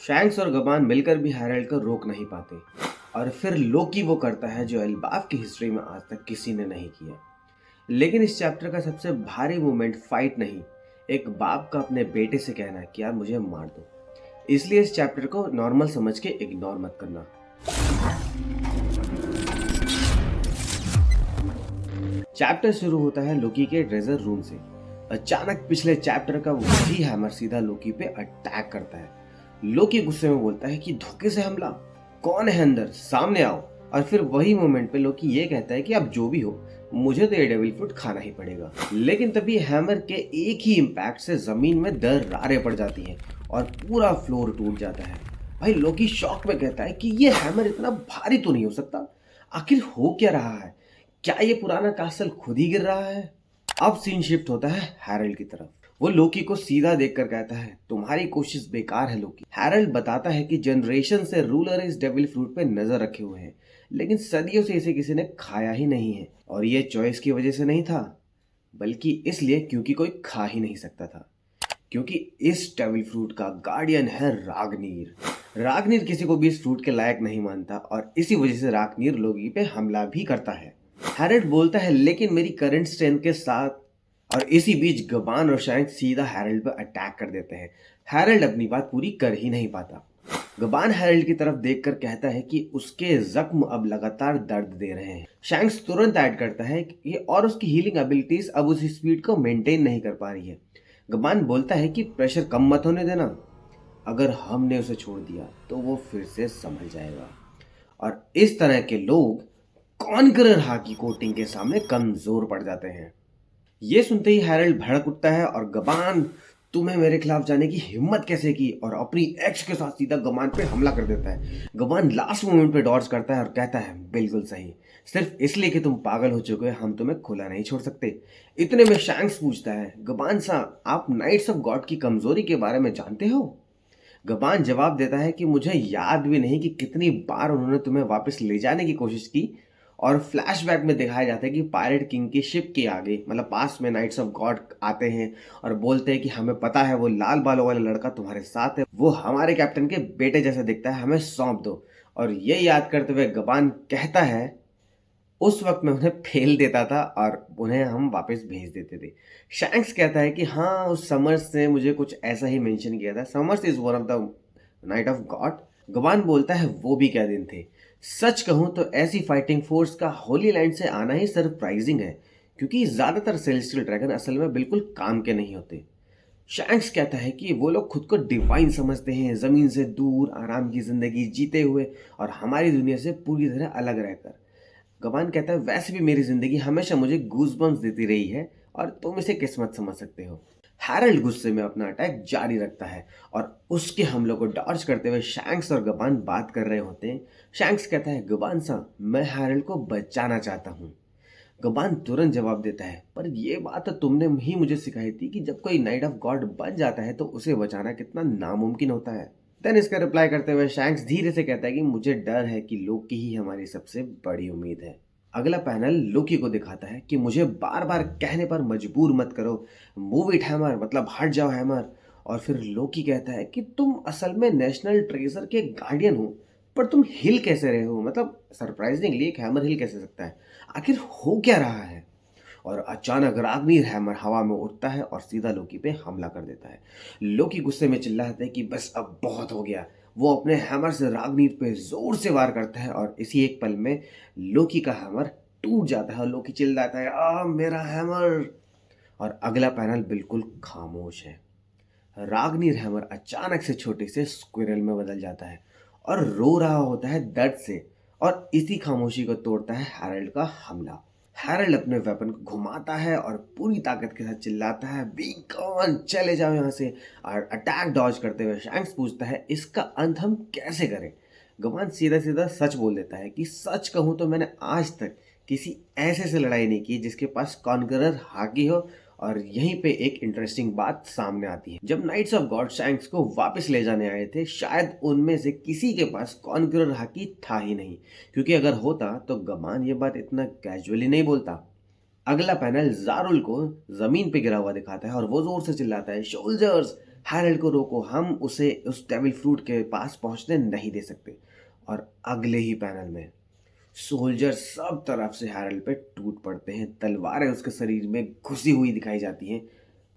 Shanks और गबान मिलकर भी हैरल्ड को रोक नहीं पाते और फिर लोकी वो करता है जो एल्बाफ की हिस्ट्री में आज तक किसी ने नहीं किया। लेकिन इस चैप्टर का सबसे भारी मोमेंट फाइट नहीं, एक बाप का अपने बेटे से कहना कि यार मुझे मार दो। इसलिए इस चैप्टर को नॉर्मल समझ के इग्नोर मत करना। चैप्टर शुरू होता है लोकी के ट्रेजर रूम से। अचानक पिछले चैप्टर का वही हैमर सीधा लोकी पे अटैक करता है। लोकी गुस्से में बोलता है कि धोखे से हमला, कौन है अंदर, सामने आओ। और फिर वही मोमेंट पे लोकी ये कहता है कि अब जो भी हो मुझे तो ये डेविल फ्रूट खाना ही पड़ेगा। लेकिन तभी हैमर के एक ही इम्पैक्ट से जमीन में दरारें पड़ जाती हैं और पूरा फ्लोर टूट जाता है। भाई लोकी शॉक में कहता है कि ये हैमर इतना भारी तो नहीं हो सकता, आखिर हो क्या रहा है, क्या ये पुराना कासल खुद ही गिर रहा है। अब सीन शिफ्ट होता है हैरल्ड की तरफ। वो लोकी को सीधा देखकर कहता है तुम्हारी कोशिश बेकार है लोकी। हैरल्ड बताता है कि जनरेशन से रूलर इस डेविल फ्रूट पे नजर रखे हुए हैं, लेकिन सदियों से इसे किसी ने खाया ही नहीं है। और ये चॉइस की वजह से नहीं था, बल्कि इसलिए क्योंकि कोई खा ही नहीं सकता था, क्योंकि इस डेविल फ्रूट का गार्डियन है रागनीर। रागनीर किसी को भी इस फ्रूट के लायक नहीं मानता और इसी वजह से रागनीर लोगी पे हमला भी करता है। हैरल्ड बोलता है लेकिन मेरी करंट स्ट्रेंथ के साथ, और इसी बीच गबान और शैंक्स सीधा हैरल्ड पर अटैक कर देते हैं। हैरल्ड अपनी बात पूरी कर ही नहीं पाता। गबान हैरल्ड की तरफ देखकर कहता है कि उसके जख्म अब लगातार दर्द दे रहे हैं। शैंक्स तुरंत ऐड करता है कि और उसकी हीलिंग एबिलिटीज अब उस स्पीड को मेंटेन नहीं कर पा रही है। गबान बोलता है कि प्रेशर कम मत होने देना, अगर हमने उसे छोड़ दिया तो वो फिर से संभल जाएगा। और इस तरह के लोग कॉन्करर हाकी कोटिंग के सामने कमजोर पड़ जाते हैं। ये सुनते ही हैरल्ड भड़क उठता है और गबान तुम्हें मेरे खिलाफ जाने की हिम्मत कैसे की, और अपनी एक्स के साथ सीधा गबान पे हमला कर देता है। गबान लास्ट मोमेंट पे डॉज करता है और कहता है बिल्कुल सही, सिर्फ इसलिए कि तुम पागल हो चुके हो हम तुम्हें खुला नहीं छोड़ सकते। इतने में शैंक्स पूछता है गबान सा आप नाइट्स ऑफ गॉड की कमजोरी के बारे में जानते हो। गबान जवाब देता है कि मुझे याद भी नहीं कि कितनी बार उन्होंने तुम्हें वापस ले जाने की कोशिश की। और फ्लैशबैक में दिखाया जाता है कि पायरेट किंग की शिप के आगे मतलब पास में नाइट्स ऑफ गॉड आते हैं और बोलते हैं कि हमें पता है वो लाल बालों वाला लड़का तुम्हारे साथ है, वो हमारे कैप्टन के बेटे जैसा दिखता है, हमें सौंप दो। और ये याद करते हुए गबान कहता है उस वक्त मैं उन्हें फेल देता था और उन्हें हम वापस भेज देते थे। शैंक्स कहता है कि हाँ उस समर्स ने मुझे कुछ ऐसा ही मेंशन किया था, summers is one of the night of God. गबान बोलता है वो भी क्या दिन थे, सच कहूं तो ऐसी फाइटिंग फोर्स का होली लैंड से आना ही सरप्राइजिंग है, क्योंकि ज्यादातर सेलेस्टियल ड्रैगन असल में बिल्कुल काम के नहीं होते। शैंक्स कहता है कि वो लोग खुद को डिवाइन समझते हैं, जमीन से दूर आराम की जिंदगी जीते हुए और हमारी दुनिया से पूरी तरह अलग रहकर। गबान कहता है वैसे भी मेरी जिंदगी हमेशा मुझे गूज़बम्प्स देती रही है और तुम इसे किस्मत समझ सकते हो। हैरल्ड गुस्से में अपना अटैक जारी रखता है और उसके हमलों को डॉज करते हुए शैंक्स और गबान बात कर रहे होते हैं। शैंक्स कहता है गबान सा मैं हैरल्ड को बचाना चाहता हूँ। गबान तुरंत जवाब देता है पर यह बात तो तुमने ही मुझे सिखाई थी कि जब कोई नाइट ऑफ गॉड बन जाता है तो उसे बचाना कितना नामुमकिन होता है। देन इसका रिप्लाई करते हुए शैंक्स धीरे से कहता है कि मुझे डर है कि लोकी ही हमारी सबसे बड़ी उम्मीद है। अगला पैनल लोकी को दिखाता है कि मुझे बार बार कहने पर मजबूर मत करो, मूव इट हैमर, मतलब हट जाओ हैमर। और फिर लोकी कहता है कि तुम असल में नेशनल ट्रेजर के गार्डियन हो, पर तुम हिल कैसे रहे हो, मतलब सरप्राइजिंगली एक हैमर हिल कैसे सकता है, आखिर हो क्या रहा है। और अचानक राग्नीर हैमर हवा में उड़ता है और सीधा लोकी पे हमला कर देता है। लोकी गुस्से में चिल्लाता है कि बस अब बहुत हो गया। वो अपने हैमर से राग्नीर पे जोर से वार करता है और इसी एक पल में लोकी का हैमर टूट जाता है और लोकी चिल्लाता है आ मेरा हैमर। और अगला पैनल बिल्कुल खामोश है। राग्नीर हैमर अचानक से छोटे से स्क्विरल में बदल जाता है और रो रहा होता है दर्द से, और इसी खामोशी को तोड़ता है हैरल्ड का हमला। हैरल्ड अपने वेपन को घुमाता है और पूरी ताकत के साथ चिल्लाता है बी गॉन, चले जाओ यहाँ से। और अटैक डॉज करते हुए शैंक्स पूछता है इसका अंत हम कैसे करें। गवान सीधा सीधा सच बोल देता है कि सच कहूँ तो मैंने आज तक किसी ऐसे से लड़ाई नहीं की जिसके पास कॉन्करर हाकी हो। और यहीं पे एक इंटरेस्टिंग बात सामने आती है, जब नाइट्स ऑफ गॉड शैंक्स को वापस ले जाने आए थे शायद उनमें से किसी के पास कॉन्करर हाकी था ही नहीं, क्योंकि अगर होता तो गमान ये बात इतना कैजुअली नहीं बोलता। अगला पैनल जारुल को जमीन पे गिरा हुआ दिखाता है और वो जोर से चिल्लाता है सोल्जर्स हैरल्ड को रोको, हम उसे उस डेविल फ्रूट के पास पहुंचने नहीं दे सकते। और अगले ही पैनल में सोल्जर सब तरफ से हैरल्ड पे टूट पड़ते हैं, तलवारें उसके शरीर में घुसी हुई दिखाई जाती हैं।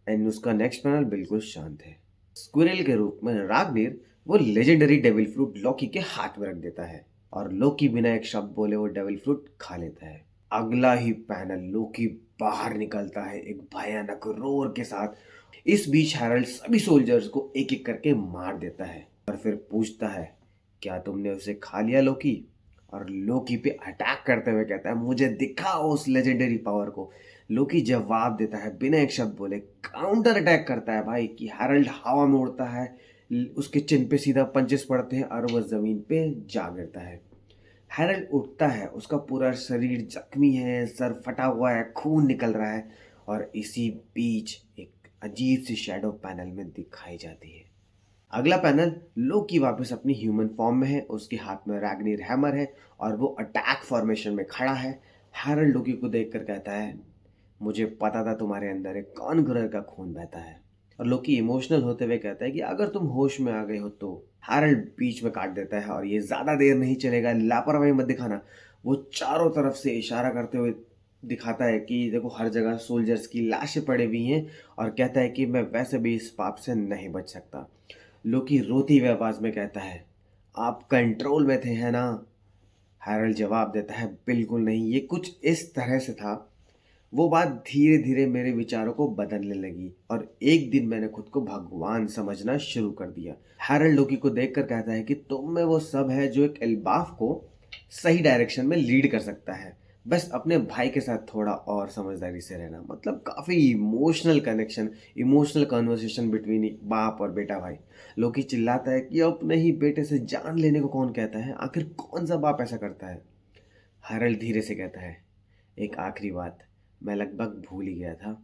एंड उसका नेक्स्ट पैनल बिल्कुल शांत है। स्क्विरल के रूप में राग्निर वो लेजेंडरी डेविल फ्रूट लोकी के हाथ में रख देता है और लोकी बिना एक शब्द बोले वो डेविल फ्रूट खा लेता है। अगला ही पैनल लोकी बाहर निकलता है एक भयानक रोर के साथ। इस बीच हैरल्ड सभी सोल्जर्स को एक एक करके मार देता है और फिर पूछता है, क्या तुमने उसे खा लिया लोकी? और लोकी पे अटैक करते हुए कहता है, मुझे दिखाओ उस लेजेंडरी पावर को। लोकी जवाब देता है बिना एक शब्द बोले, काउंटर अटैक करता है भाई कि हैरल्ड हवा में उड़ता है, उसके चिन पे सीधा पंचेस पड़ते हैं और वह जमीन पे जा गिरता है। हैरल्ड उठता है, उसका पूरा शरीर जख्मी है, सर फटा हुआ है, खून निकल रहा है और इसी बीच एक अजीब सी शैडो पैनल में दिखाई जाती है। अगला पैनल लोकी वापस अपनी ह्यूमन फॉर्म में है, उसके हाथ में रैग्निर हैमर है और वो अटैक फॉर्मेशन में खड़ा है। हैरल्ड लोकी को देखकर कहता है, मुझे पता था तुम्हारे अंदर एक कॉनकरर का खून बहता है। और लोकी इमोशनल होते हुए कहता है कि अगर तुम होश में आ गए हो तो। हैरल्ड बीच में काट देता है और ये ज्यादा देर नहीं चलेगा, लापरवाही मत दिखाना। वो चारों तरफ से इशारा करते हुए दिखाता है कि देखो हर जगह सोल्जर्स की लाशें पड़ी हुई हैं और कहता है कि मैं वैसे भी इस पाप से नहीं बच सकता। लोकी रोती हुई आवाज में कहता है, आप कंट्रोल में थे है ना? हैरल्ड जवाब देता है, बिल्कुल नहीं, ये कुछ इस तरह से था। वो बात धीरे धीरे मेरे विचारों को बदलने लगी और एक दिन मैंने खुद को भगवान समझना शुरू कर दिया। हैरल्ड लोकी को देखकर कहता है कि तुम में वो सब है जो एक एल्बाफ को सही डायरेक्शन में लीड कर सकता है, बस अपने भाई के साथ थोड़ा और समझदारी से रहना। मतलब काफी emotional connection, emotional conversation between बाप और बेटा भाई। लोकी चिल्लाता है कि अपने ही बेटे से जान लेने को कौन कहता है, आखिर कौन सा बाप ऐसा करता है? हैरल्ड धीरे से कहता है, एक आखिरी बात, मैं लगभग भूल ही गया था।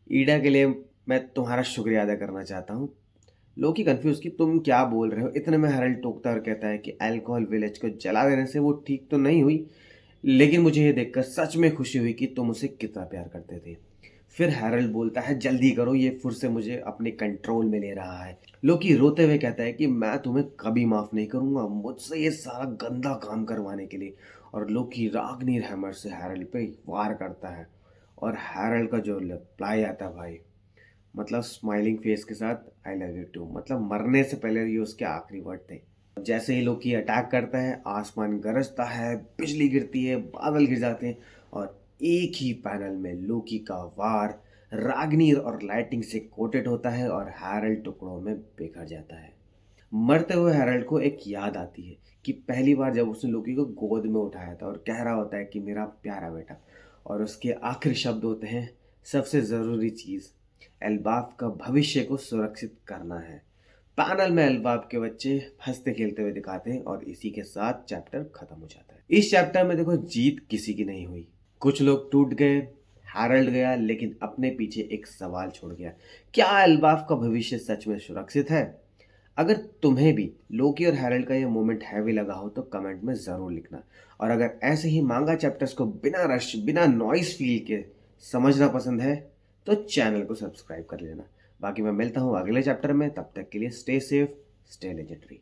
ईडा के लिए मैं तुम्हारा शुक्रिया अदा करना चाहता हूँ। लोकी कंफ्यूज कि तुम क्या बोल रहे हो। इतने में हैरल्ड टोकता और कहता है कि अल्कोहल विलेज को जला देने से वो ठीक तो नहीं हुई, लेकिन मुझे ये देखकर सच में खुशी हुई कि तुम उसे कितना प्यार करते थे। फिर हैरल्ड बोलता है, जल्दी करो, ये फिर से मुझे अपने कंट्रोल में ले रहा है। लोकी रोते हुए कहता है कि मैं तुम्हें कभी माफ नहीं करूंगा मुझसे ये सारा गंदा काम करवाने के लिए। और लोकी राग्निर हैमर से हैरल्ड पे वार करता है और हैरल्ड का जो रिप्लाई आता है भाई, मतलब स्माइलिंग फेस के साथ, आई लव यू टू। मतलब मरने से पहले ये उसके आखिरी वर्ड थे। जैसे ही लोकी अटैक करता है, आसमान गरजता है, बिजली गिरती है, बादल गिर जाते हैं और एक ही पैनल में लोकी का वार राग्निर और लाइटिंग से कोटेड होता है और हैरल्ड टुकड़ों में बिखर जाता है। मरते हुए हैरल्ड को एक याद आती है कि पहली बार जब उसने लोकी को गोद में उठाया था और कह रहा होता है कि मेरा प्यारा बेटा, और उसके आखिरी शब्द होते हैं, सबसे ज़रूरी चीज़ एल्बाफ का भविष्य को सुरक्षित करना है। पैनल में एल्बाफ के बच्चे हंसते खेलते हुए दिखाते हैं और इसी के साथ चैप्टर खत्म हो जाता है। इस चैप्टर में देखो जीत किसी की नहीं हुई, कुछ लोग टूट गए, हैरल्ड गया, लेकिन अपने पीछे एक सवाल छोड़ गया, क्या एल्बाफ का भविष्य सच में सुरक्षित है? अगर तुम्हें भी लोकी और हैरल्ड का ये मोमेंट हैवी लगा हो तो कमेंट में ज़रूर लिखना। और अगर ऐसे ही मांगा चैप्टर्स को बिना रश, बिना नॉइस फील के समझना पसंद है तो चैनल को सब्सक्राइब कर लेना। बाकी मैं मिलता हूँ अगले चैप्टर में, तब तक के लिए स्टे सेफ, स्टे लेजेंडरी।